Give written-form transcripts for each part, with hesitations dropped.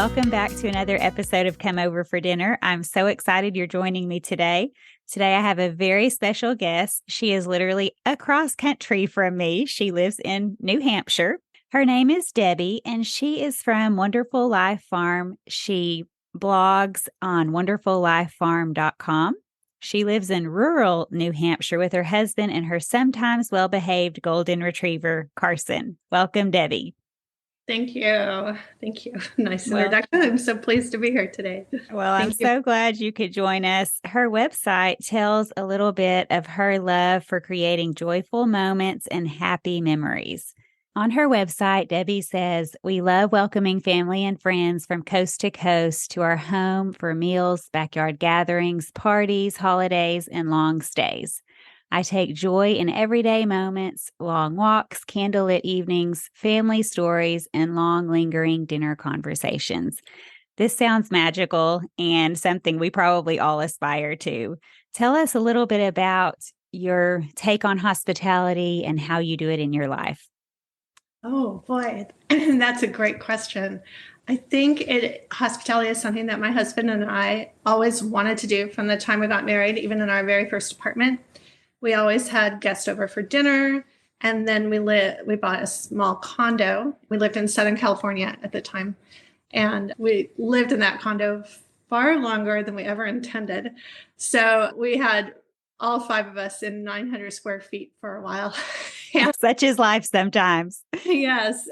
welcome back to another episode of Come Over for Dinner. I'm so excited you're joining me today. Today I have a very special guest. She is literally across country from me. She lives in New Hampshire. Her name is Debbie, and she is from Wonderful Life Farm. She blogs on wonderfullifefarm.com. She lives in rural New Hampshire with her husband and her sometimes well-behaved golden retriever, Carson. Welcome, Debbie. Thank you. Thank you. Nice introduction. I'm so pleased to be here today. Well, I'm so glad you could join us. Her website tells a little bit of her love for creating joyful moments and happy memories. On her website, Debbie says, "We love welcoming family and friends from coast to coast to our home for meals, backyard gatherings, parties, holidays, and long stays. I take joy in everyday moments, long walks, candlelit evenings, family stories, and long lingering dinner conversations." This sounds magical and something we probably all aspire to. Tell us a little bit about your take on hospitality and how you do it in your life. Oh, boy. That's a great question. I think hospitality is something that my husband and I always wanted to do from the time we got married, even in our very first apartment. We always had guests over for dinner, and then we bought a small condo. We lived in Southern California at the time, and we lived in that condo far longer than we ever intended. So we had all five of us in 900 square feet for a while. Such is life sometimes. Yes,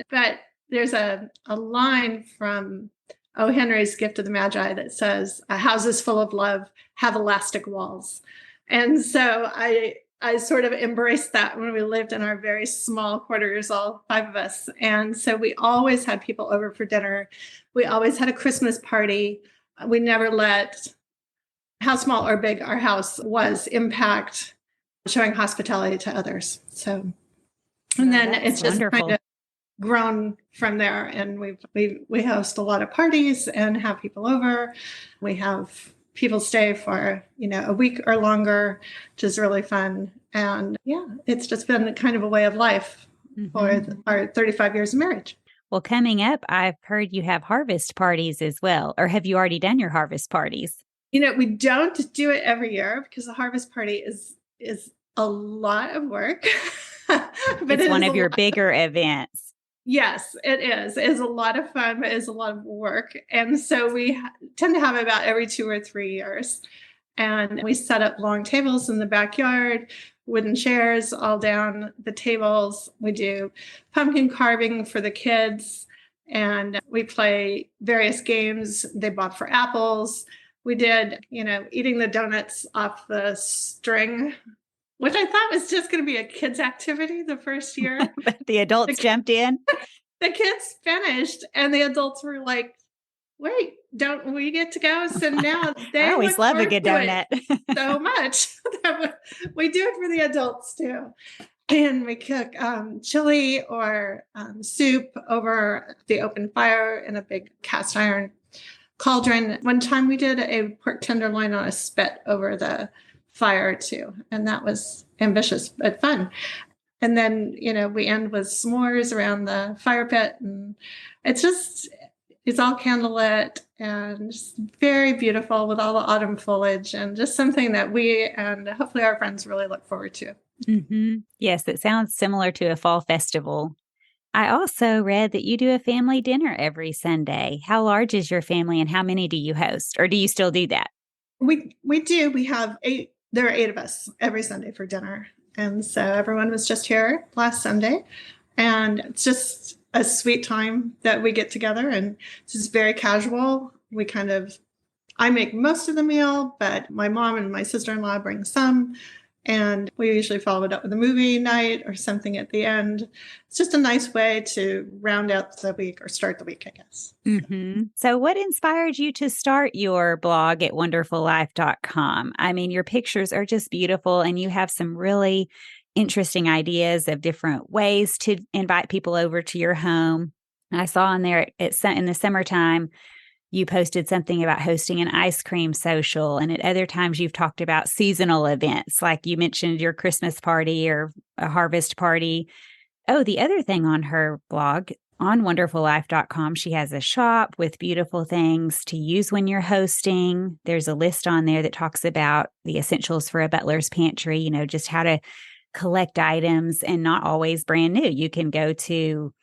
but there's a line from O. Henry's Gift of the Magi that says, "Houses full of love have elastic walls." And so I sort of embraced that when we lived in our very small quarters, all five of us. And so we always had people over for dinner. We always had a Christmas party. We never let how small or big our house was impact showing hospitality to others. So, and then it's just wonderful. kind of grown from there. And we host a lot of parties and have people over. We have people stay for, a week or longer, which is really fun. And yeah, it's just been kind of a way of life for our 35 years of marriage. Well, coming up, I've heard you have harvest parties as well. Or have you already done your harvest parties? We don't do it every year because the harvest party is a lot of work. But it's one of your bigger events. Yes, it is. It's a lot of fun, but it's a lot of work. And so we tend to have it about every 2 or 3 years. And we set up long tables in the backyard, wooden chairs all down the tables. We do pumpkin carving for the kids, and we play various games. They bob for apples. We did, eating the donuts off the string, which I thought was just going to be a kid's activity the first year. But the adults jumped in. The kids finished, and the adults were like, "Wait, don't we get to go?" So now they I always love a good donut so much that we do it for the adults too. And we cook chili or soup over the open fire in a big cast iron cauldron. One time we did a pork tenderloin on a spit over the fire too, and that was ambitious but fun. And then we end with s'mores around the fire pit, and it's all candlelit and just very beautiful with all the autumn foliage, and just something that we and hopefully our friends really look forward to. Yes, it sounds similar to a fall festival. I also read that you do a family dinner every Sunday. How large is your family, and how many do you host, or do you still do that? We do. We have 8. There are 8 of us every Sunday for dinner. And so everyone was just here last Sunday. And it's just a sweet time that we get together. And it's just very casual. I make most of the meal, but my mom and my sister-in-law bring some. And we usually follow it up with a movie night or something at the end. It's just a nice way to round out the week or start the week, I guess. So what inspired you to start your blog at wonderfullife.com? I mean, your pictures are just beautiful, and you have some really interesting ideas of different ways to invite people over to your home. I saw on there in the summertime, you posted something about hosting an ice cream social. And at other times you've talked about seasonal events, like you mentioned your Christmas party or a harvest party. Oh, the other thing on her blog on wonderfullife.com, she has a shop with beautiful things to use when you're hosting. There's a list on there that talks about the essentials for a butler's pantry, just how to collect items, and not always brand new. You can go to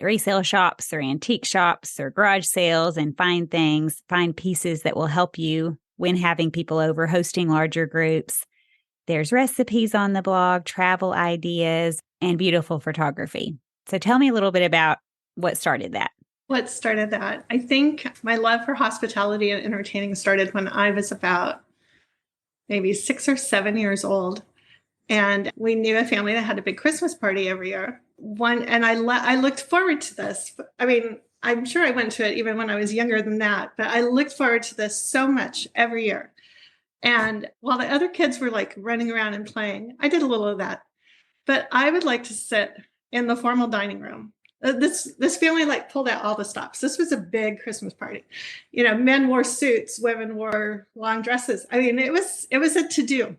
resale shops or antique shops or garage sales and find pieces that will help you when having people over, hosting larger groups. There's recipes on the blog, travel ideas, and beautiful photography. So tell me a little bit about what started that. What started that? I think my love for hospitality and entertaining started when I was about maybe 6 or 7 years old. And we knew a family that had a big Christmas party every year. And I looked forward to this. I mean, I'm sure I went to it even when I was younger than that, but I looked forward to this so much every year. And while the other kids were like running around and playing, I did a little of that. But I would like to sit in the formal dining room. This family like pulled out all the stops. This was a big Christmas party. Men wore suits, women wore long dresses. I mean, it was a to-do.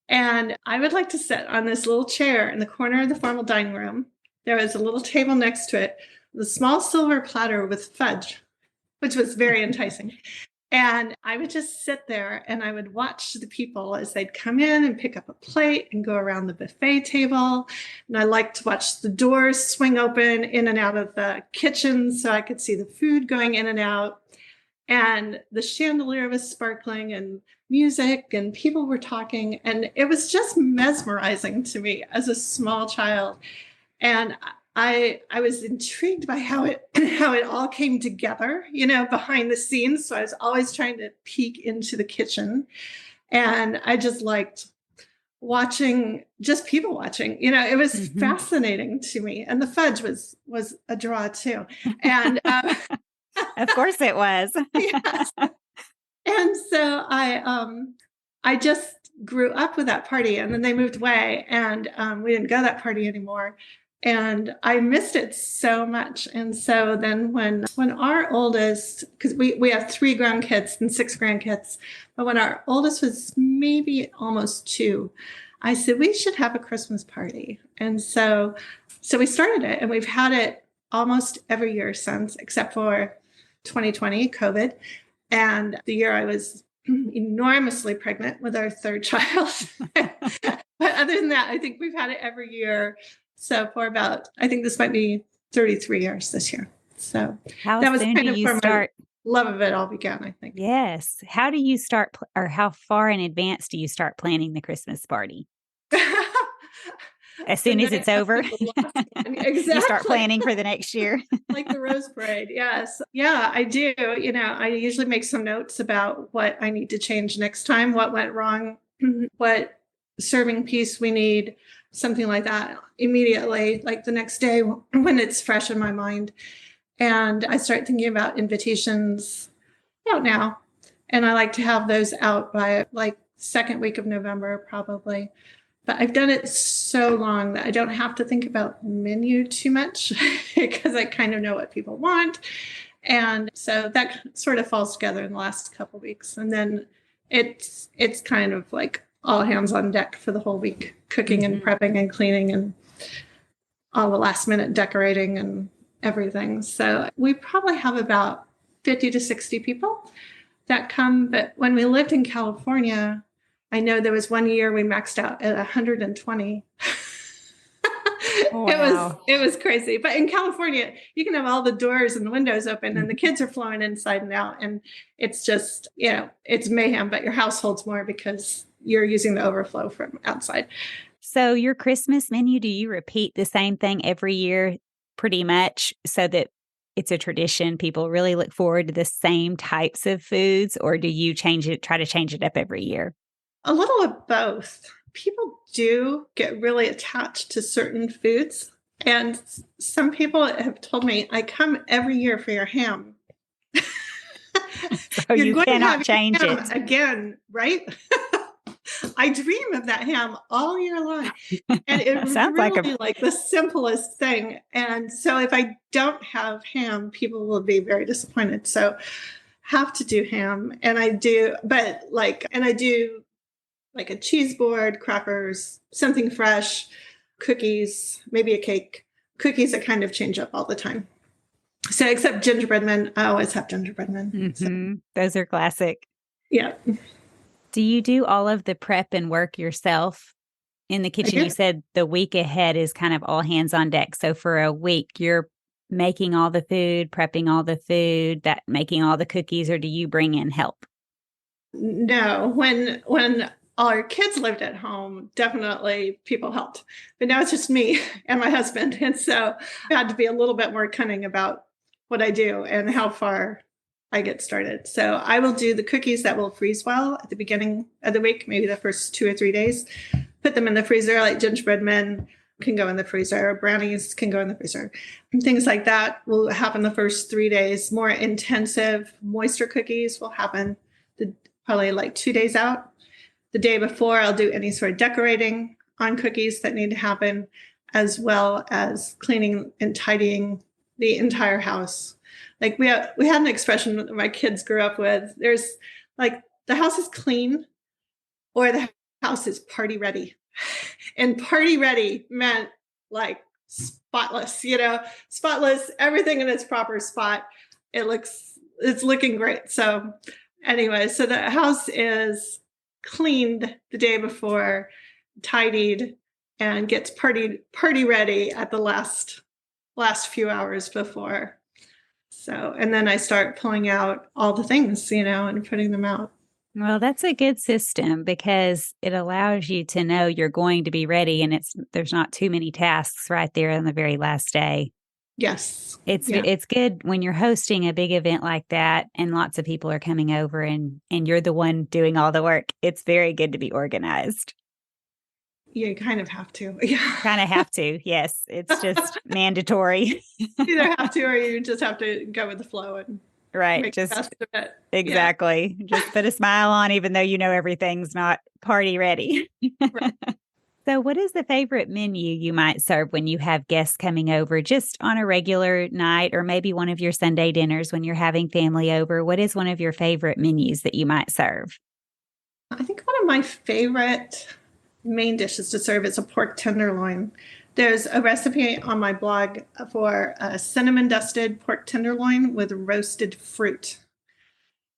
And I would like to sit on this little chair in the corner of the formal dining room. There was a little table next to it, with a small silver platter with fudge, which was very enticing. And I would just sit there and I would watch the people as they'd come in and pick up a plate and go around the buffet table. And I liked to watch the doors swing open in and out of the kitchen so I could see the food going in and out. And the chandelier was sparkling and music and people were talking. And it was just mesmerizing to me as a small child. And I was intrigued by how it all came together, behind the scenes. So I was always trying to peek into the kitchen, and I just liked watching, just people watching. It was fascinating to me, and the fudge was a draw too. And of course it was. Yes. And so I just grew up with that party, and then they moved away, and we didn't go to that party anymore. And I missed it so much. And so then when our oldest, because we have 3 grown kids and 6 grandkids, but when our oldest was maybe almost 2, I said, we should have a Christmas party. And so we started it, and we've had it almost every year since, except for 2020, COVID. And the year I was enormously pregnant with our 3rd child. But other than that, I think we've had it every year. So for about, I think this might be 33 years this year. So that was kind of where my love of it all began, I think. Yes. How do you start, or how far in advance do you start planning the Christmas party? As soon as it's over, exactly. You start planning for the next year. Like the Rose Parade. Yes. Yeah, I do. I usually make some notes about what I need to change next time, what went wrong, what serving piece we need, something like that immediately, like the next day when it's fresh in my mind. And I start thinking about invitations out now. And I like to have those out by like second week of November, probably. But I've done it so long that I don't have to think about menu too much because I kind of know what people want. And so that sort of falls together in the last couple of weeks. And then it's kind of like all hands on deck for the whole week, cooking and prepping and cleaning and all the last minute decorating and everything. So we probably have about 50 to 60 people that come. But when we lived in California, I know there was one year we maxed out at 120. Wow. It was crazy. But in California, you can have all the doors and the windows open and the kids are flowing inside and out. And it's just, it's mayhem, but your house holds more because you're using the overflow from outside. So your Christmas menu, do you repeat the same thing every year pretty much so that it's a tradition? People really look forward to the same types of foods, or do you try to change it up every year? A little of both. People do get really attached to certain foods. And some people have told me, I come every year for your ham. So you cannot change it again, right? I dream of that ham all year long. And it sounds really like the simplest thing. And so if I don't have ham, people will be very disappointed. So have to do ham. And I do like a cheese board, crackers, something fresh, cookies, maybe a cake. Cookies that kind of change up all the time. So except gingerbread men, I always have gingerbread men. So Those are classic. yeah, Do you do all of the prep and work yourself in the I kitchen? You do. said the week ahead is kind of all hands on deck. So for a week, you're making all the food, prepping all the food, that making all the cookies, or do you bring in help? No, when all our kids lived at home, definitely people helped. But now it's just me and my husband. And so I had to be a little bit more cunning about what I do and how far I get started. So I will do the cookies that will freeze well at the beginning of the week, maybe the first 2 or 3 days. Put them in the freezer, like gingerbread men can go in the freezer, brownies can go in the freezer. And things like that will happen the first 3 days. More intensive moisture cookies will happen probably like 2 days out. The day before, I'll do any sort of decorating on cookies that need to happen, as well as cleaning and tidying the entire house. Like we had an expression that my kids grew up with. There's like the house is clean or the house is party ready. And party ready meant like spotless, spotless, everything in its proper spot. It's looking great. So anyway, so the house is cleaned the day before, tidied, and gets party ready at the last few hours before. So, and then I start pulling out all the things, and putting them out. Well, that's a good system because it allows you to know you're going to be ready and there's not too many tasks right there on the very last day. Yes. It's Yeah. it's good when you're hosting a big event like that and lots of people are coming over and you're the one doing all the work. It's very good to be organized. You kind of have to. Yeah. Kind of have to. Yes, it's just mandatory. Either have to or you just have to go with the flow and Right. make the Just best of it. Yeah. exactly. Just put a smile on even though you know everything's not party ready. Right. So, what is the favorite menu you might serve when you have guests coming over just on a regular night or maybe one of your Sunday dinners when you're having family over? What is one of your favorite menus that you might serve? I think one of my favorite main dishes to serve is a pork tenderloin. There's a recipe on my blog for a cinnamon dusted pork tenderloin with roasted fruit.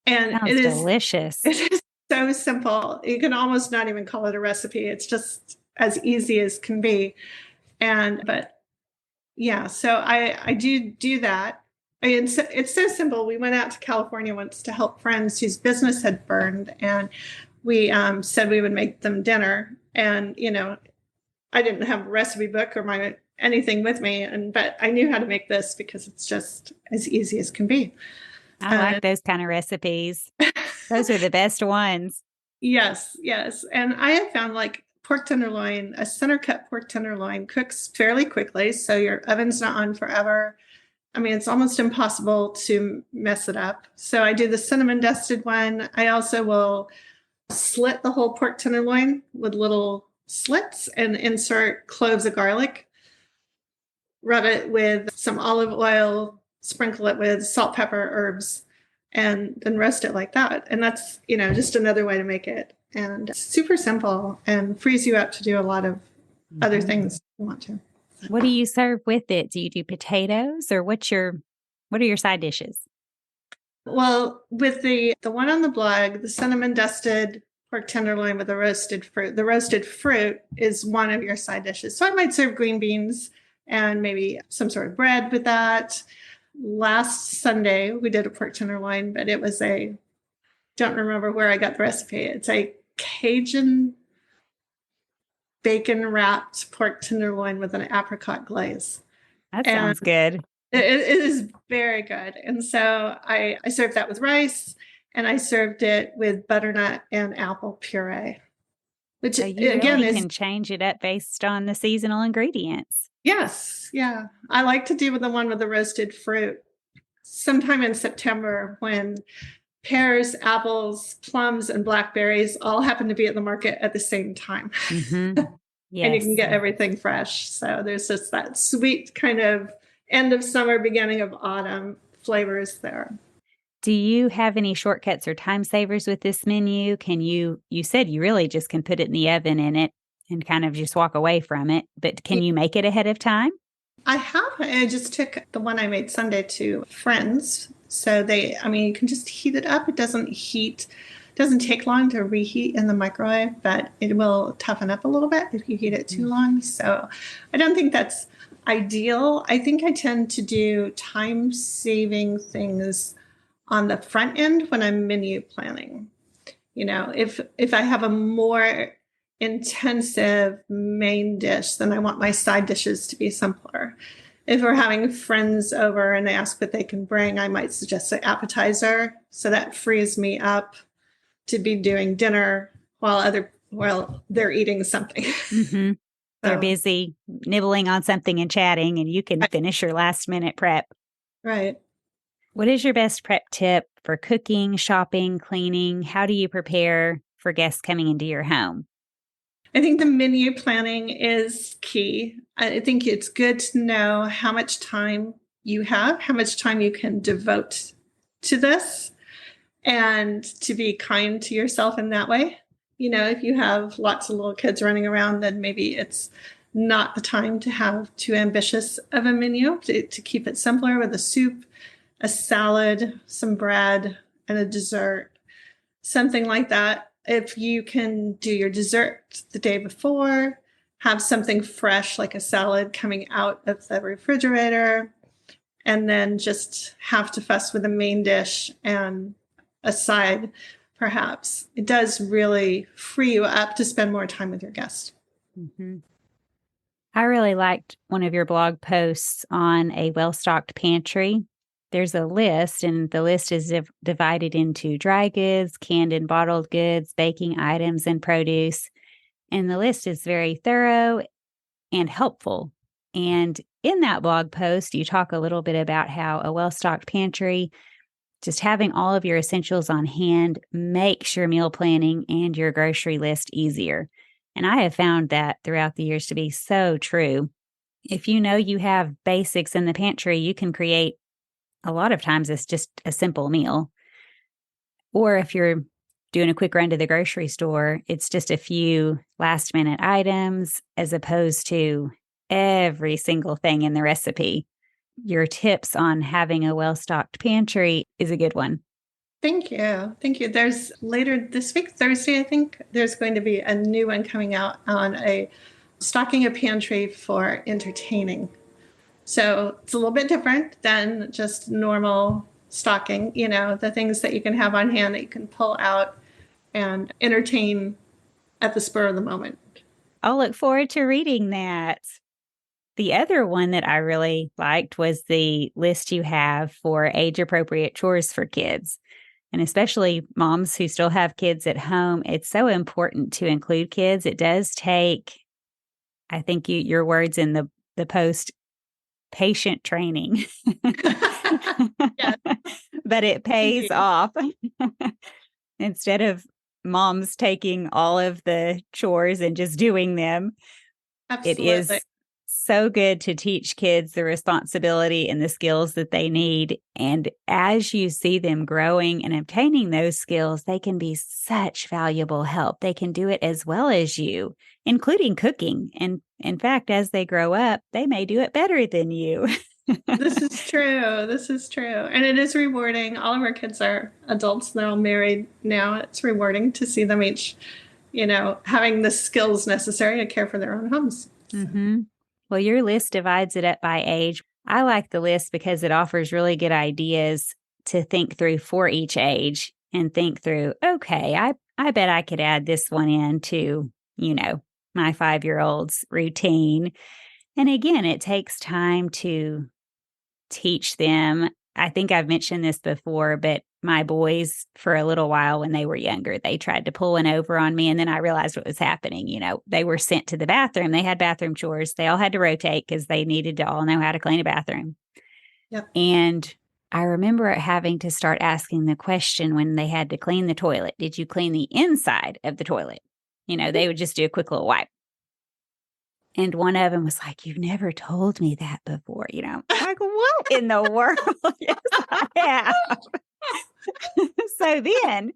And Sounds delicious. it is so simple. You can almost not even call it a recipe. It's just as easy as can be. But yeah, so I do that. I mean, it's so simple. We went out to California once to help friends whose business had burned, and we said we would make them dinner. And I didn't have a recipe book or anything with me, but I knew how to make this because it's just as easy as can be. I like those kind of recipes. Those are the best ones. Yes, yes. And I have found like pork tenderloin, a center cut pork tenderloin cooks fairly quickly. So your oven's not on forever. I mean, it's almost impossible to mess it up. So I do the cinnamon dusted one. I also will slit the whole pork tenderloin with little slits and insert cloves of garlic, rub it with some olive oil, sprinkle it with salt, pepper, herbs, and then roast it like that. And that's, just another way to make it. And it's super simple and frees you up to do a lot of other things you want to. What do you serve with it? Do you do potatoes or what are your side dishes? Well, with the one on the blog, the cinnamon dusted pork tenderloin with the roasted fruit is one of your side dishes. So I might serve green beans and maybe some sort of bread with that. Last Sunday, we did a pork tenderloin, but it was don't remember where I got the recipe. It's a Cajun bacon wrapped pork tenderloin with an apricot glaze. That And sounds good. it is very good. And so I served that with rice and I served it with butternut and apple puree, which So you again really can change it up based on the seasonal ingredients. yes. Yeah. I like to do the one with the roasted fruit sometime in September when pears, apples, plums, and blackberries all happen to be at the market at the same time. Mm-hmm. Yes. And you can get everything fresh. So there's just that sweet kind of end of summer, beginning of autumn flavors there. Do you have any shortcuts or time savers with this menu? You said you really just can put it in the oven and kind of just walk away from it, but can you make it ahead of time? I have. I just took the one I made Sunday to friends. So you can just heat it up. Doesn't take long to reheat in the microwave, but it will toughen up a little bit if you heat it too long. So I don't think that's ideal. I think I tend to do time saving things on the front end when I'm menu planning. If I have a more intensive main dish, then I want my side dishes to be simpler. If we're having friends over and they ask what they can bring, I might suggest an appetizer. So that frees me up to be doing dinner while they're eating something. Mm-hmm. They're So, busy nibbling on something and chatting, and you can finish your last minute prep. right. What is your best prep tip for cooking, shopping, cleaning? How do you prepare for guests coming into your home? I think the menu planning is key. I think it's good to know how much time you have, how much time you can devote to this, and to be kind to yourself in that way. If you have lots of little kids running around, then maybe it's not the time to have too ambitious of a menu, to keep it simpler with a soup, a salad, some bread, and a dessert, something like that. If you can do your dessert the day before, have something fresh like a salad coming out of the refrigerator, and then just have to fuss with a main dish and a side, perhaps. It does really free you up to spend more time with your guests. Mm-hmm. I really liked one of your blog posts on a well-stocked pantry. There's a list, and the list is divided into dry goods, canned and bottled goods, baking items, and produce. And the list is very thorough and helpful. And in that blog post, you talk a little bit about how a well-stocked pantry, just having all of your essentials on hand, makes your meal planning and your grocery list easier. And I have found that throughout the years to be so true. If you know you have basics in the pantry, you can create a lot of times it's just a simple meal. Or if you're doing a quick run to the grocery store, it's just a few last minute items as opposed to every single thing in the recipe. Your tips on having a well stocked pantry is a good one. Thank you. Thank you. There's later this week, Thursday, I think, there's going to be a new one coming out on stocking a pantry for entertaining. So it's a little bit different than just normal stocking, the things that you can have on hand that you can pull out and entertain at the spur of the moment. I'll look forward to reading that. The other one that I really liked was the list you have for age appropriate chores for kids. And especially moms who still have kids at home, it's so important to include kids. It does take, I think your words in the post, patient training. Yes, But it pays indeed. off. Instead of moms taking all of the chores and just doing them, it Absolutely. is so good to teach kids the responsibility and the skills that they need. And as you see them growing and obtaining those skills, they can be such valuable help. They can do it as well as you, including cooking. And in fact, as they grow up, they may do it better than you. This is true. This is true. And it is rewarding. All of our kids are adults. They're all married now. It's rewarding to see them each, having the skills necessary to care for their own homes. Mm-hmm. Well, your list divides it up by age. I like the list because it offers really good ideas to think through for each age and think through, okay, I bet I could add this one in to, my 5-year-old's routine. And again, it takes time to teach them. I think I've mentioned this before, but my boys, for a little while when they were younger, they tried to pull one over on me. And then I realized what was happening. They were sent to the bathroom. They had bathroom chores. They all had to rotate because they needed to all know how to clean a bathroom. Yep. And I remember having to start asking the question when they had to clean the toilet. Did you clean the inside of the toilet? They would just do a quick little wipe. And one of them was like, "You've never told me that before." Like, what in the world? Yes, I have. So then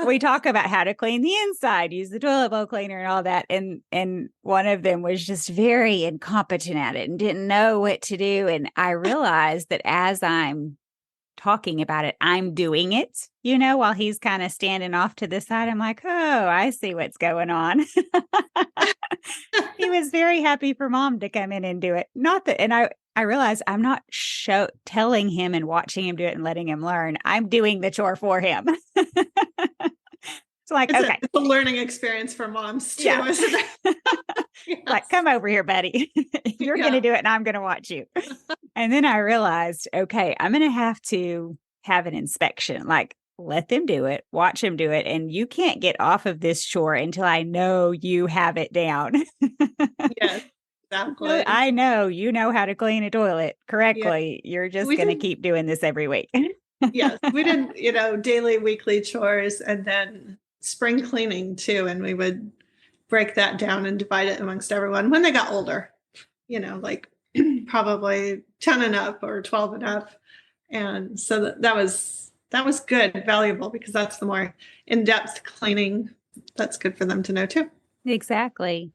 We talk about how to clean the inside, use the toilet bowl cleaner and all that. And one of them was just very incompetent at it and didn't know what to do. And I realized that as I'm talking about it, I'm doing it, while he's kind of standing off to the side. I'm like, oh, I see what's going on. He was very happy for mom to come in and do it. Not that, and I realized I'm not telling him and watching him do it and letting him learn. I'm doing the chore for him. It's like, okay. It's a learning experience for moms too, Yeah. isn't it? Yes. Like, come over here, buddy. You're going to do it and I'm going to watch you. And then I realized, okay, I'm going to have an inspection. Like, let them do it, watch them do it. And you can't get off of this chore until I know you have it down. Yes, exactly. I know you know how to clean a toilet correctly. Yeah. You're just going to keep doing this every week. Yes, we did, daily, weekly chores and then spring cleaning too. And we would break that down and divide it amongst everyone when they got older, like probably 10 and up or 12 and up. And so that was good, valuable, because that's the more in-depth cleaning that's good for them to know too. Exactly.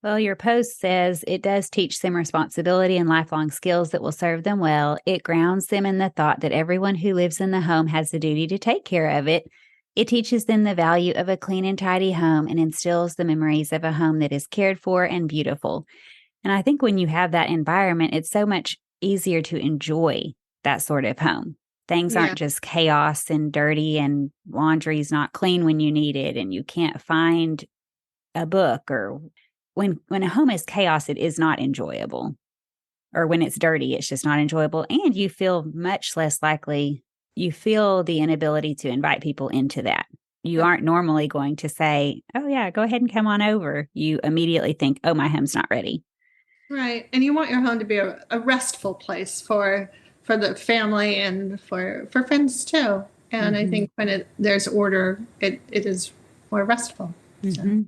Well, your post says it does teach them responsibility and lifelong skills that will serve them well. It grounds them in the thought that everyone who lives in the home has the duty to take care of it. It teaches them the value of a clean and tidy home and instills the memories of a home that is cared for and beautiful. And I think when you have that environment, it's so much easier to enjoy that sort of home. Things aren't just chaos and dirty and laundry's not clean when you need it and you can't find a book. Or when a home is chaos, it is not enjoyable. Or when it's dirty, it's just not enjoyable. And you feel much less likely, you feel the inability to invite people into that. You aren't normally going to say, oh yeah, go ahead and come on over. You immediately think, oh, my home's not ready. Right. And you want your home to be a restful place for the family and for friends too. And I think when there's order, it is more restful. So.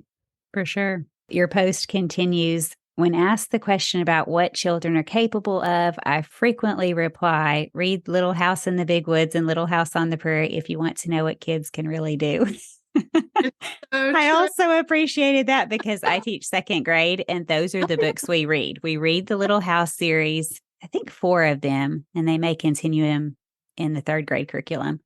For sure. Your post continues, when asked the question about what children are capable of, I frequently reply, read Little House in the Big Woods and Little House on the Prairie if you want to know what kids can really do. I also appreciated that because I teach second grade and those are the books we read. We read the Little House series, I think 4 of them, and they may continue them in the third grade curriculum.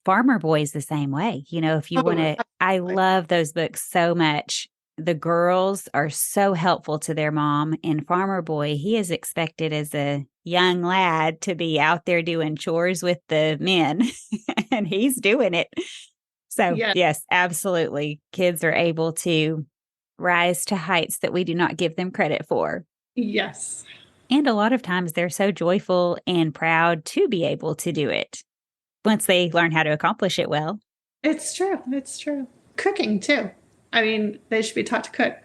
Farmer Boy's the same way. If you want to, I love those books so much. The girls are so helpful to their mom. And Farmer Boy, he is expected as a young lad to be out there doing chores with the men, and he's doing it. So, yes, absolutely. Kids are able to rise to heights that we do not give them credit for. Yes. And a lot of times they're so joyful and proud to be able to do it once they learn how to accomplish it well. It's true. It's true. Cooking too. I mean, they should be taught to cook,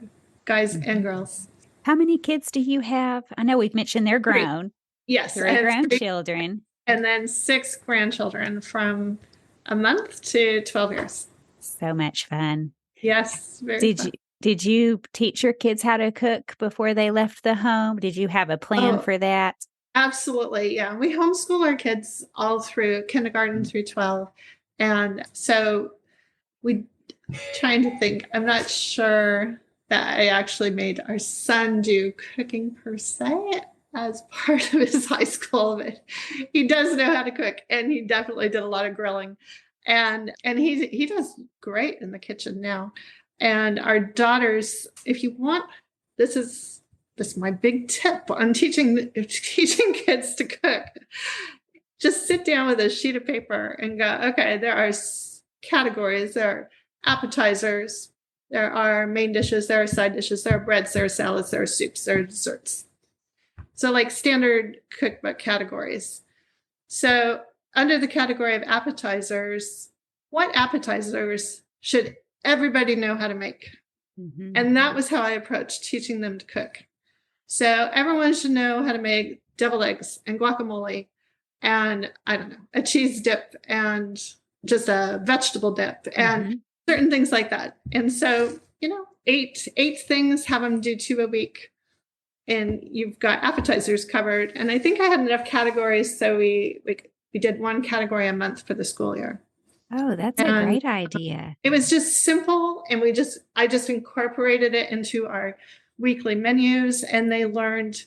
guys and girls. How many kids do you have? I know we've mentioned they're grown. 3. Yes. 3 grown children. And then 6 grandchildren from a month to 12 years. So much fun. Yes. Very fun. Did you teach your kids how to cook before they left the home? Did you have a plan for that? Absolutely. Yeah. We homeschool our kids all through kindergarten through 12. And so we trying to think, I'm not sure that I actually made our son do cooking per se as part of his high school, but he does know how to cook and he definitely did a lot of grilling. And he does great in the kitchen now. And our daughters, if you want, this is my big tip on teaching kids to cook. Just sit down with a sheet of paper and go, okay, there are categories, there are appetizers, there are main dishes, there are side dishes, there are breads, there are salads, there are soups, there are desserts. So like standard cookbook categories. So under the category of appetizers, what appetizers should everybody know how to make? And that was how I approached teaching them to cook. So everyone should know how to make deviled eggs and guacamole and, I don't know, a cheese dip and just a vegetable dip and certain things like that. And so, 8 things, have them do 2 a week. And you've got appetizers covered. And I think I had enough categories, so we did 1 category a month for the school year. Oh, that's a And great idea. it was just simple. And I just incorporated it into our weekly menus, and they learned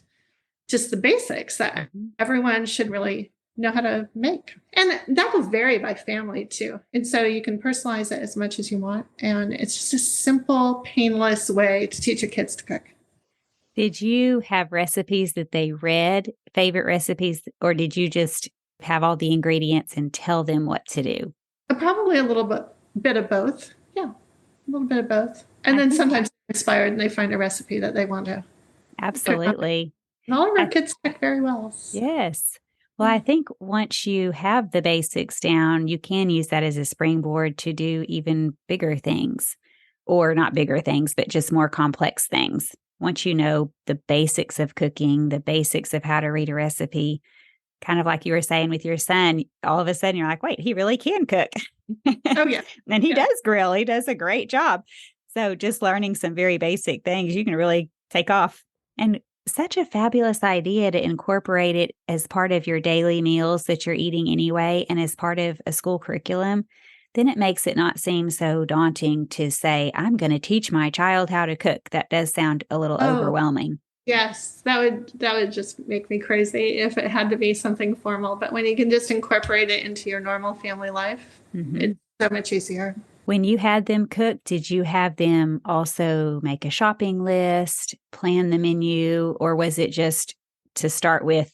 just the basics that Mhm. everyone should really know how to make. And that will vary by family too. And so you can personalize it as much as you want. And it's just a simple, painless way to teach your kids to cook. Did you have recipes that they read, favorite recipes, or did you just have all the ingredients and tell them what to do? Probably a little bit of both. Yeah, a little bit of both. And I then think sometimes they're inspired and they find a recipe that they want to cook on. absolutely. And all of our I kids cook very well. Yes. Well, I Yeah. think once you have the basics down, you can use that as a springboard to do even bigger things, or not bigger things, but just more complex things. Once you know the basics of cooking, the basics of how to read a recipe, kind of like you were saying with your son, all of a sudden you're like, wait, he really can cook. Oh, yeah. And he Yeah. does grill, he does a great job. So just learning some very basic things, you can really take off. And such a fabulous idea to incorporate it as part of your daily meals that you're eating anyway, and as part of a school curriculum. Then it makes it not seem so daunting to say, I'm going to teach my child how to cook. That does sound a little Oh, overwhelming. yes. That would just make me crazy if it had to be something formal. But when you can just incorporate it into your normal family life, Mhm. it's so much easier. When you had them cook, did you have them also make a shopping list, plan the menu, or was it just to start with,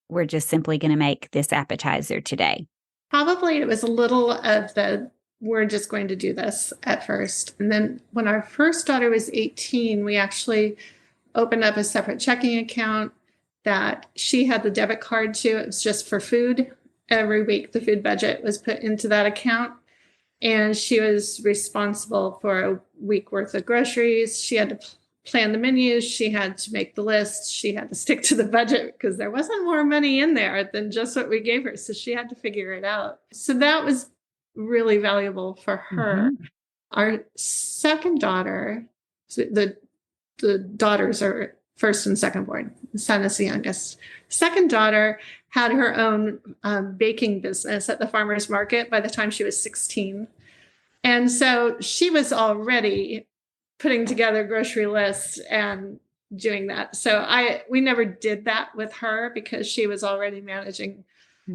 we're just simply going to make this appetizer today? Probably it was a little of the we're just going to do this at first. And then when our first daughter was 18, we actually opened up a separate checking account that she had the debit card to. It was just for food. Every week, the food budget was put into that account. And she was responsible for a week worth of groceries. She had to plan the menus. She had to make the list. She had to stick to the budget because there wasn't more money in there than just what we gave her. So she had to figure it out. So that was really valuable for her. Mhm. Our second daughter, so the daughters are first and second born. The son is the youngest. Second daughter had her own baking business at the farmer's market by the time she was 16. And so she was already putting together grocery lists and doing that. So we never did that with her because she was already managing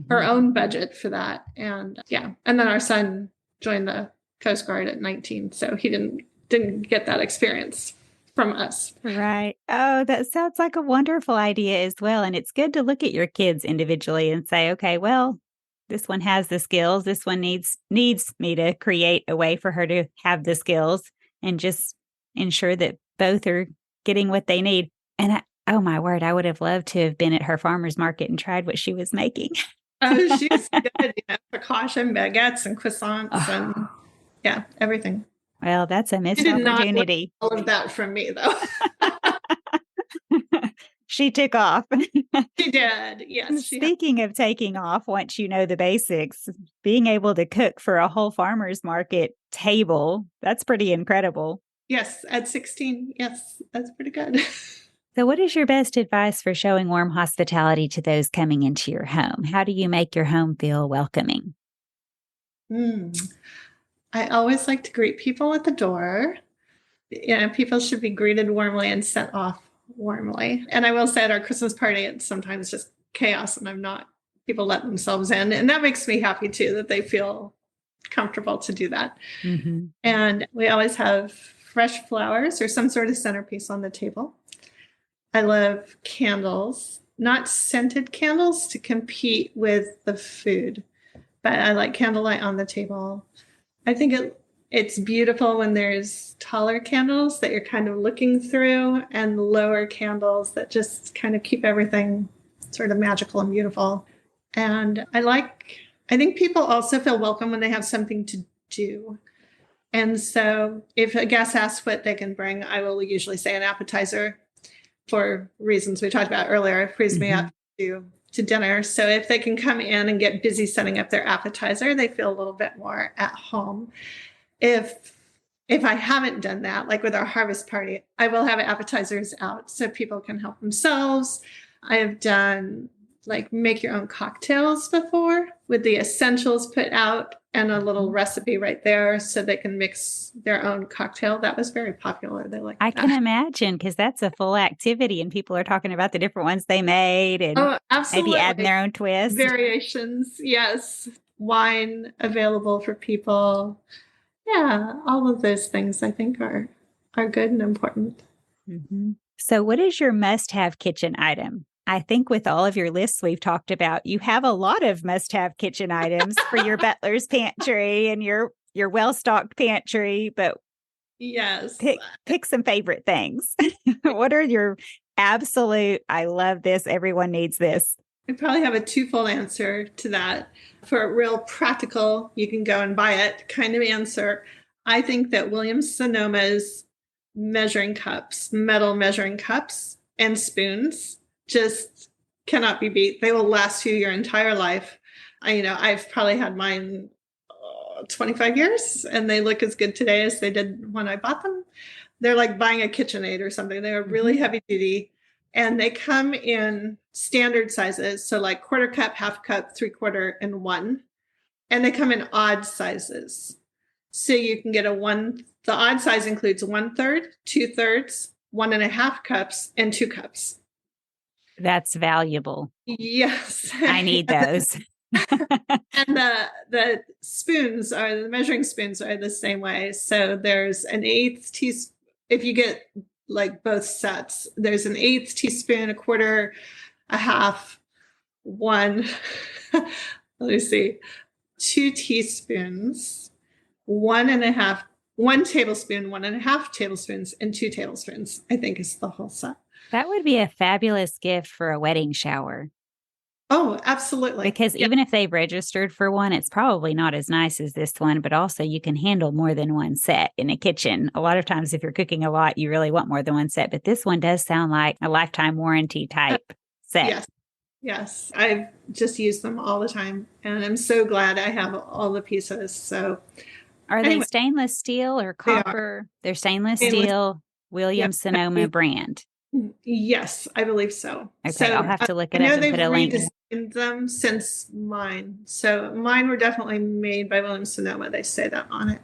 her Mhm. own budget for that. And yeah. And then our son joined the Coast Guard at 19. So he didn't get that experience from us. Right. Oh, that sounds like a wonderful idea as well. And it's good to look at your kids individually and say, okay, well, this one has the skills. This one needs me to create a way for her to have the skills, and just ensure that both are getting what they need. And oh my word, I would have loved to have been at her farmer's market and tried what she was making. Oh, she's good. Focaccia, baguettes, and croissants, and Oh, yeah, everything. well, that's a She missed did not learn opportunity. all of that from me, though. She took off. She did. Yes, she had. Speaking of taking off, once you know the basics, being able to cook for a whole farmer's market table, that's pretty incredible. Yes, at 16. Yes, that's pretty good. So, what is your best advice for showing warm hospitality to those coming into your home? How do you make your home feel welcoming? Mm. I always like to greet people at the door. People should be greeted warmly and sent off warmly. And I will say at our Christmas party, it's sometimes just chaos and people let themselves in. And that makes me happy too, that they feel comfortable to do that. Hmm. And we always have fresh flowers or some sort of centerpiece on the table. I love candles, not scented candles to compete with the food, but I like candlelight on the table. I think it's beautiful when there's taller candles that you're kind of looking through and lower candles that just kind of keep everything sort of magical and beautiful. And I think people also feel welcome when they have something to do. And so if a guest asks what they can bring, I will usually say an appetizer for reasons we talked about earlier. It frees me up Hmm. to dinner. So if they can come in and get busy setting up their appetizer, they feel a little bit more at home. If if I haven't done that, like with our harvest party, I will have appetizers out so people can help themselves. I have done like make your own cocktails before with the essentials put out and a little recipe right there so they can mix their own cocktail. That was very popular. They like I that. can imagine because that's a full activity and people are talking about the different ones they made and Oh, maybe adding absolutely. their own twist. Variations, yes. Wine available for people. Yeah, all of those things I think are good and important. Mhm. So, what is your must have kitchen item? I think with all of your lists we've talked about, you have a lot of must have kitchen items for your butler's pantry and your well stocked pantry, but Yes. pick some favorite things. What are your absolute, I love this, everyone needs this? I probably have a twofold answer to that. For a real practical, you can go and buy it kind of answer. I think that Williams Sonoma's measuring cups, metal measuring cups and spoons just cannot be beat. They will last you your entire life. I've probably had mine 25 years and they look as good today as they did when I bought them. They're like buying a KitchenAid or something. They are really heavy duty and they come in standard sizes. So like quarter cup, half cup, 3/4, and 1. And they come in odd sizes. So you can get the odd size includes 1/3, 2/3, 1.5 cups, and 2 cups. That's valuable. Yes. I need those. And the measuring spoons are the same way. So there's an eighth teaspoon. If you get like both sets, there's an eighth teaspoon, a quarter, a half, one. Let me see, 2 teaspoons, 1.5, 1 tablespoon, 1.5 tablespoons, and 2 tablespoons. I think is the whole set. That would be a fabulous gift for a wedding shower. Oh, absolutely. Because Yeah. even if they've registered for one, it's probably not as nice as this one, but also you can handle more than one set in a kitchen. A lot of times, if you're cooking a lot, you really want more than one set, but this one does sound like a lifetime warranty type set. Yes. Yes. I've just used them all the time and I'm so glad I have all the pieces. So Are they stainless steel or copper? They're stainless steel, Williams Sonoma brand. Yes, I believe so. Okay, So I'll have to look it I up know and they've put a link. redesigned them since mine. So mine were definitely made by Williams Sonoma. They say that on it,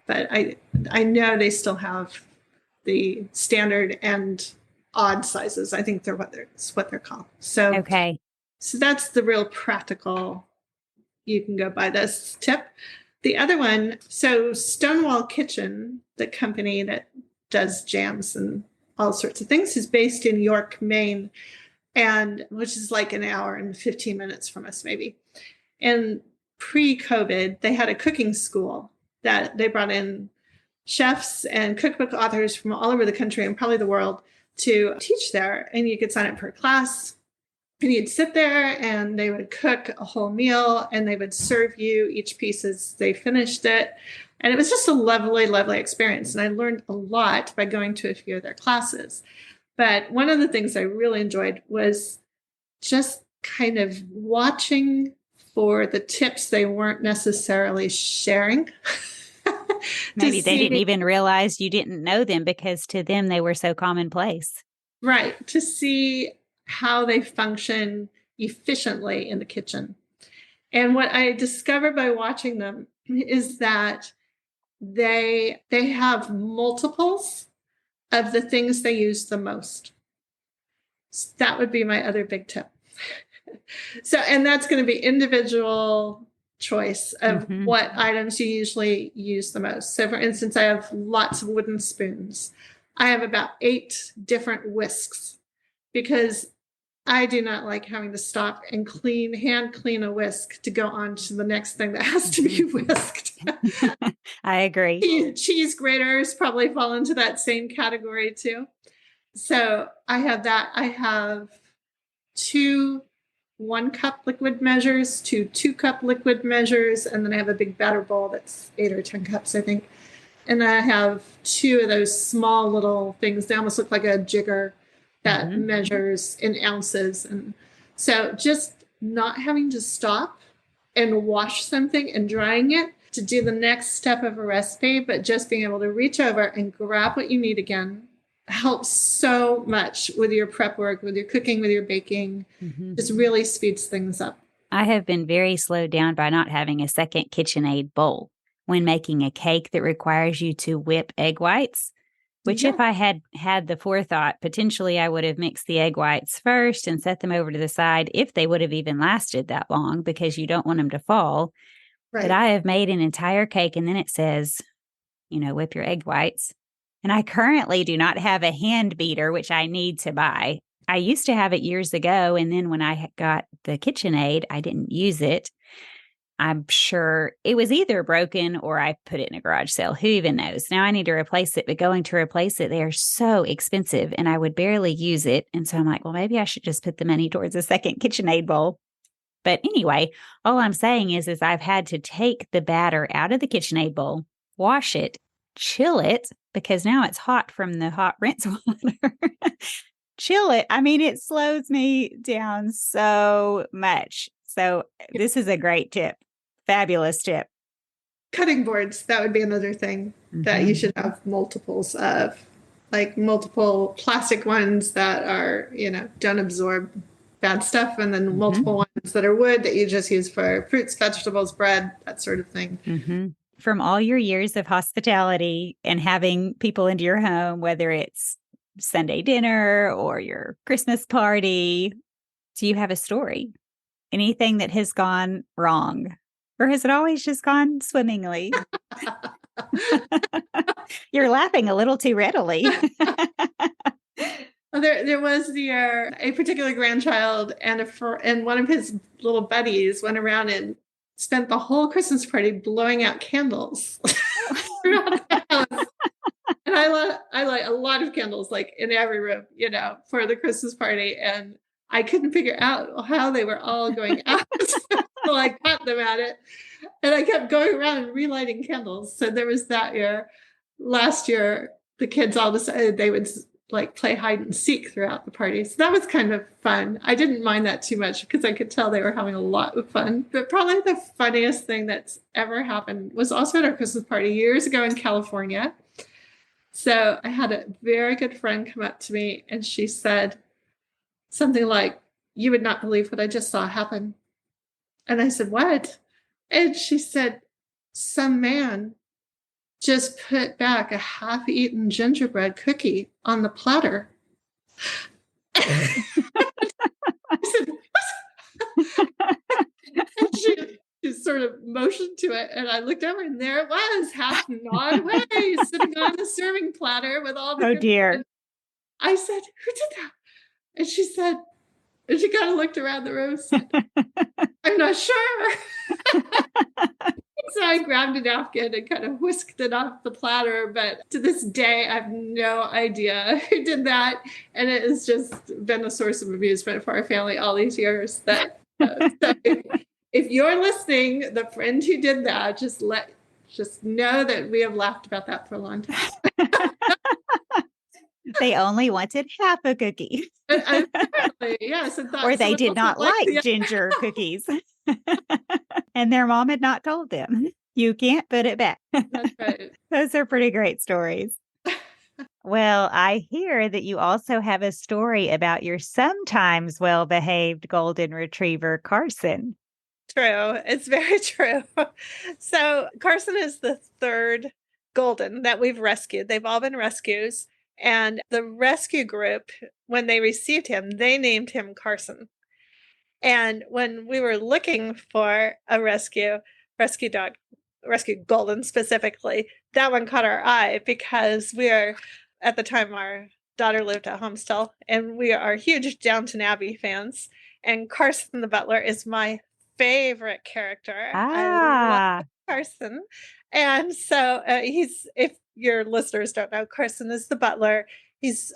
but I know they still have the standard and odd sizes. I think it's what they're called. So Okay. So that's the real practical. You can go buy this tip. The other one, so Stonewall Kitchen, the company that does jams and all sorts of things, is based in York, Maine, and which is like an hour and 15 minutes from us, maybe. And pre-COVID, they had a cooking school that they brought in chefs and cookbook authors from all over the country and probably the world to teach there. And you could sign up for a class. And you'd sit there and they would cook a whole meal and they would serve you each piece as they finished it. And it was just a lovely, lovely experience. And I learned a lot by going to a few of their classes. But one of the things I really enjoyed was just kind of watching for the tips they weren't necessarily sharing. Maybe they didn't even realize you didn't know them because to them they were so commonplace. Right. To see how they function efficiently in the kitchen. And what I discovered by watching them is that they have multiples of the things they use the most. So that would be my other big tip. And that's going to be individual choice of what items you usually use the most. So for instance, I have lots of wooden spoons. I have about 8 different whisks because I do not like having to stop and hand clean a whisk to go on to the next thing that has to be whisked. I agree. Cheese graters probably fall into that same category too. So I have that. I have 2 1-cup liquid measures, 2 2-cup liquid measures, and then I have a big batter bowl that's 8 or 10 cups, I think. And then I have 2 of those small little things. They almost look like a jigger that measures in ounces. And so just not having to stop and wash something and drying it to do the next step of a recipe, but just being able to reach over and grab what you need again helps so much with your prep work, with your cooking, with your baking. Just really speeds things up. I have been very slowed down by not having a second KitchenAid bowl when making a cake that requires you to whip egg whites. Which, if Yeah, I had had the forethought, potentially I would have mixed the egg whites first and set them over to the side if they would have even lasted that long, because you don't want them to fall. But right. I have made an entire cake and then it says, whip your egg whites. And I currently do not have a hand beater, which I need to buy. I used to have it years ago. And then when I got the KitchenAid, I didn't use it. I'm sure it was either broken or I put it in a garage sale. Who even knows? Now I need to replace it, but going to replace it, they are so expensive and I would barely use it. And so I'm like, well, maybe I should just put the money towards a second KitchenAid bowl. But anyway, all I'm saying is I've had to take the batter out of the KitchenAid bowl, wash it, chill it, because now it's hot from the hot rinse water. Chill it. I mean, it slows me down so much. So this is a great tip. Fabulous tip. Cutting boards, that would be another thing that you Mhm. should have multiples of, like multiple plastic ones that are, don't absorb bad stuff, and then multiple Mhm. ones that are wood that you just use for fruits, vegetables, bread, that sort of thing. Mhm. From all your years of hospitality and having people into your home, whether it's Sunday dinner or your Christmas party, do you have a story? Anything that has gone wrong? Or has it always just gone swimmingly? You're laughing a little too readily. Well, there was a particular grandchild and one of his little buddies went around and spent the whole Christmas party blowing out candles throughout the house. And I like a lot of candles, like in every room, for the Christmas party. And I couldn't figure out how they were all going out. So I caught them at it. And I kept going around and relighting candles. So there was that year. Last year, the kids all decided they would like play hide and seek throughout the party. So that was kind of fun. I didn't mind that too much because I could tell they were having a lot of fun. But probably the funniest thing that's ever happened was also at our Christmas party years ago in California. So I had a very good friend come up to me and she said something like, "You would not believe what I just saw happen." And I said, "What?" And she said, "Some man just put back a half-eaten gingerbread cookie on the platter." I said, and she sort of motioned to it, and I looked over, and there it was, half gnawed away, sitting on the serving platter with all the Oh, goodies. dear. And I said, "Who did that?" And she said, and she kind of looked around the room and said, "I'm not sure." So I grabbed a napkin and kind of whisked it off the platter. But to this day, I have no idea who did that. And it has just been a source of amusement for our family all these years. So if you're listening, the friend who did that, just know that we have laughed about that for a long time. They only wanted half a cookie, Apparently, yes, and or thought they someone did else would not like like the. ginger cookies. And their mom had not told them, you can't put it back. That's right. Those are pretty great stories. Well, I hear that you also have a story about your sometimes well behaved golden retriever, Carson. True. It's very true. So Carson is the third golden that we've rescued. They've all been rescues. And the rescue group, when they received him, they named him Carson. And when we were looking for a rescue dog, rescue golden specifically, that one caught our eye because at the time, our daughter lived at home still, and we are huge Downton Abbey fans. And Carson the butler is my favorite character. I love Ah, Carson. And so if your listeners don't know, Carson is the butler. He's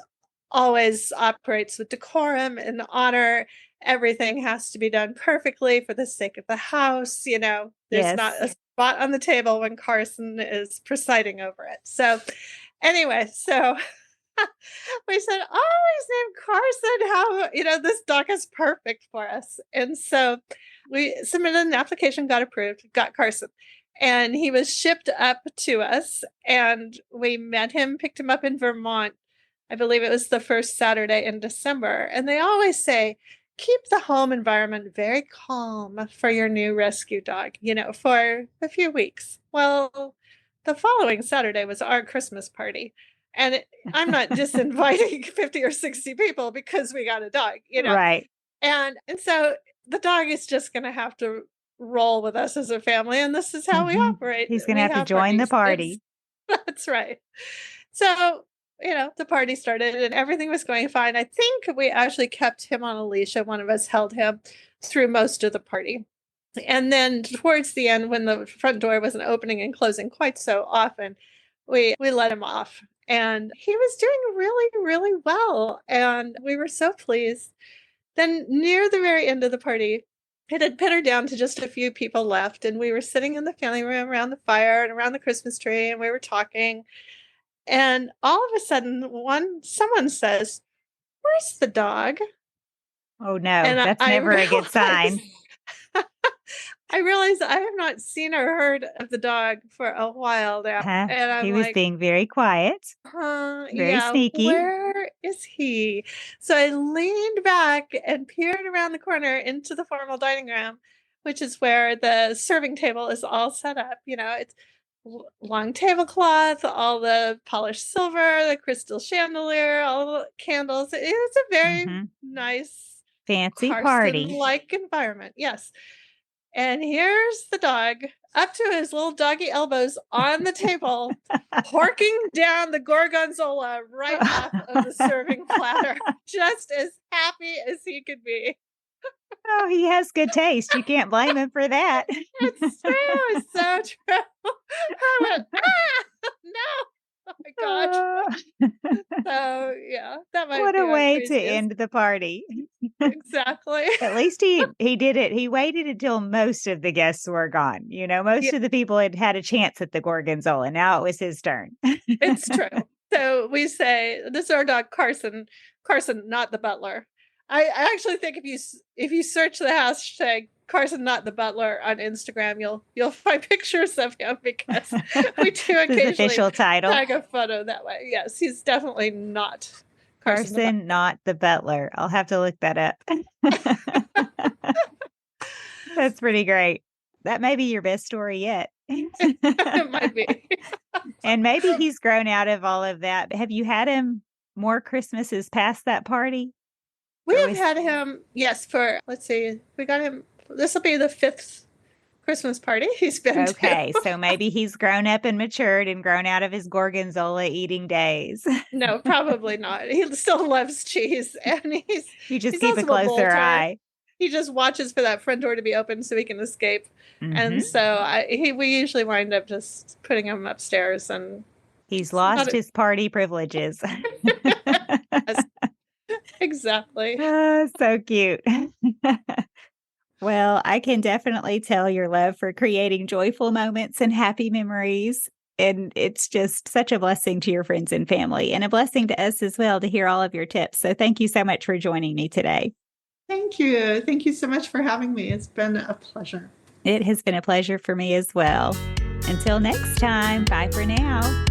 always operates with decorum and honor. Everything has to be done perfectly for the sake of the house. There's not yes. a spot on the table when Carson is presiding over it. So, anyway, so we said, "Oh, he's named Carson. This dog is perfect for us." And so we submitted an application, got approved, got Carson. And he was shipped up to us, and we met him, picked him up in Vermont. I believe it was the first Saturday in December. And they always say, keep the home environment very calm for your new rescue dog, for a few weeks. Well, the following Saturday was our Christmas party. And I'm not just inviting 50 or 60 people because we got a dog. Right. And so the dog is just going to have to roll with us as a family. And this is how we operate. He's going to We have to join the parties. party. That's right. So, the party started and everything was going fine. I think we actually kept him on a leash and one of us held him through most of the party. And then towards the end, when the front door wasn't opening and closing quite so often, we let him off. And he was doing really, really well. And we were so pleased. Then near the very end of the party, it had pittered down to just a few people left. And we were sitting in the family room around the fire and around the Christmas tree, and we were talking. And all of a sudden, someone says, "Where's the dog?" Oh, no, And that's never a good sign. I realized I have not seen or heard of the dog for a while now. And I'm He was being very quiet, very sneaky. Where is he? So I leaned back and peered around the corner into the formal dining room, which is where the serving table is all set up. It's long tablecloth, all the polished silver, the crystal chandelier, all the candles. It's a very nice, fancy party like environment. Yes. And here's the dog up to his little doggy elbows on the table, horking down the gorgonzola right off of the serving platter, just as happy as he could be. Oh, he has good taste. You can't blame him for that. It's true. It's so true. I went, no. Oh my gosh. So yeah, that might What be a way to craziest. end the party. Exactly. At least he did it. He waited until most of the guests were gone. Most of the people had had a chance at the gorgonzola. Now it was his turn. It's true. So we say, this is our dog Carson, not the butler. I actually think if you search the hashtag Carson not the butler on Instagram, you'll find pictures of him because we do occasionally official title. Tag a photo that way. Yes, he's definitely not Carson not the butler. I'll have to look that up. That's pretty great. That may be your best story yet. It might be. And maybe he's grown out of all of that. Have you had him more Christmases past that party? We have had him, yes, let's see, we got him, this will be the 5th Christmas party he's been to. So maybe he's grown up and matured and grown out of his gorgonzola eating days. No, probably not. He still loves cheese, and you just keep a closer eye. He just watches for that front door to be open so he can escape. And so we usually wind up just putting him upstairs, and he's lost his party privileges. Yes, exactly. So cute. Well, I can definitely tell your love for creating joyful moments and happy memories. And it's just such a blessing to your friends and family, and a blessing to us as well to hear all of your tips. So thank you so much for joining me today. Thank you. Thank you so much for having me. It's been a pleasure. It has been a pleasure for me as well. Until next time, bye for now.